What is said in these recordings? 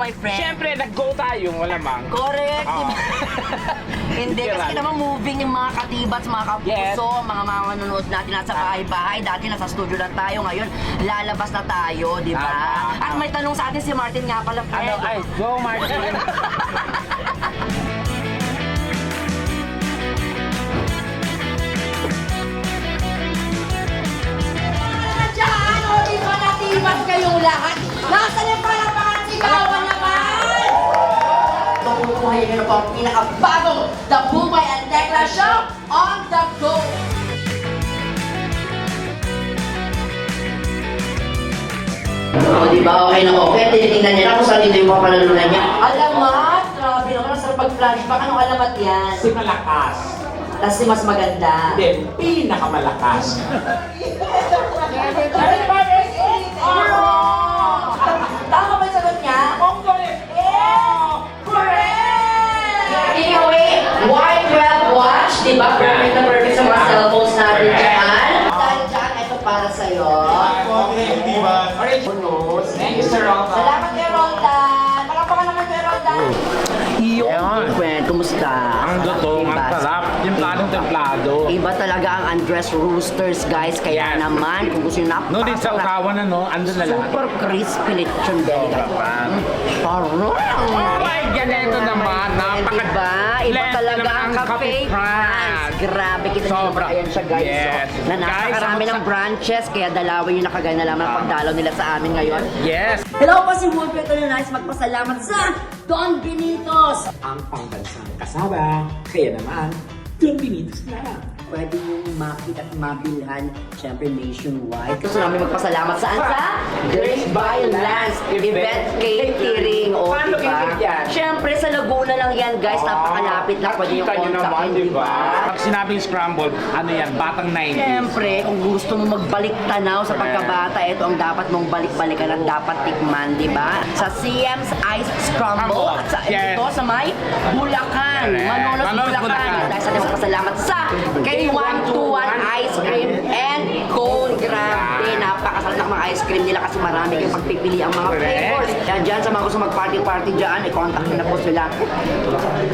boyfriend. Siyempre, nag-go tayo, malamang. Correct, Oo. diba? Hindi, kasi naman moving yung mga katibats, mga kapuso, mga manonood natin nasa bahay-bahay. Dati nasa studio lang tayo, ngayon lalabas na tayo, di ba? Tama. At may tanong sa atin si Martin nga pala, Ano, friend. ay, go Martin. Diyan, o di ba natibas kayong lahat? Nasaan yung palapakan sigawan naman? Tumukuhay nyo na po ang pinakabagong The Bubay and Tekla Show on the go! O, di ba? Okay na okay. Tinitingnan niya na kung saan dito yung mga panalunan niya. Alamat! Grabe naman. Ang sarap pag-flashback. Anong alamat yan? Si malakas. Tapos si mas maganda. Hindi, pinakamalakas. Tama ba yung sagot niya? Ang galing! Anyway, Y12 watch, di ba? Perfect na perfect sa mga cellphones natin dyan. Dahil dyan, ito para sa'yo. Bonus. Thank you, Sir Roldan. Salamat kay Roldan. Palakpakan naman kay Roldan. Yung friend, kumusta? Ang lutong, ang Diba? sarap. Yung planong templado. Iba talaga ang undressed roosters, guys. Kaya Yes. naman, kung gusto nyo No, din sa usawan na, no? Andun na lahat. super crispy lechon belly. Parang. Ay, ganito naman. Diba? Iba Lento talaga naman ang cafe France. Grabe, kita nyo Sobra. naman. Ayan siya, guys. Yes. Na napakarami Guys, ng branches, kaya dalawin yung nakagaya na lamang ang pagdalaw nila sa amin ngayon. Yes. Hello po si Wolfie Nice. Magpasalamat sa Don Benitos. Ang pambansang kasaba. Kaya naman, Don Benitos na. Pwede yung makita at mabilhan, syempre nationwide. Gusto namin magpasalamat saan sa Grace Violence Event Catering. O, Paano diba? catering yan? Syempre sa Laguna lang yan, guys. Napakalapit lang. Pwede yung Nakita nyo naman, kontakin, di ba? diba? Pag sinabing scramble, ano yan? Batang 90s. Siyempre, kung gusto mo magbalik tanaw sa pagkabata, ito ang dapat mong balik-balikan at dapat tikman, di ba? Sa CM's Ice Scramble at sa Yes. ito sa may Bulacan. Correct. Manolos Manolos, Bulacan. Bulacan. Dahil sa ating magpasalamat sa K121 Ice Cream and Cone. Grabe, napakasarap ng mga ice cream nila kasi marami kayong pagpipili ang mga Correct. flavors. Yan dyan, sa mga gusto mag-party-party dyan, i-contact nyo na po sila.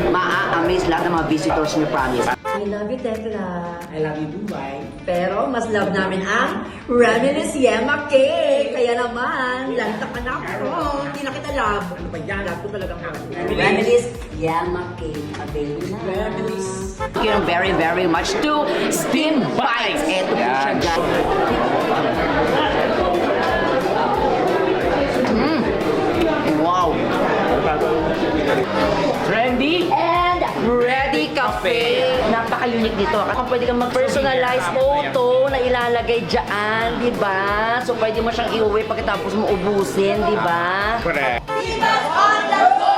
Maa-amaze lahat ng mga visitors nyo, promise. I love you, Tekla. I love you, Dubai. Pero mas love namin ang Reminisce Yema Cake. Kaya naman, lanta ka na ako. Hindi na kita love. Ano ba yan? Love ko talaga ako. Reminisce Yema Cake. Available na. Reminisce. Thank you very, very much to Steam Bites. Eto po siya, Yan. guys. Wow. Trendy. And Ready Cafe. Napaka-unique dito. Kung pwede kang mag-personalize photo na ilalagay dyan, di ba? So pwede mo siyang iuwi pagkatapos mo ubusin, di ba? Correct. Divas on the go!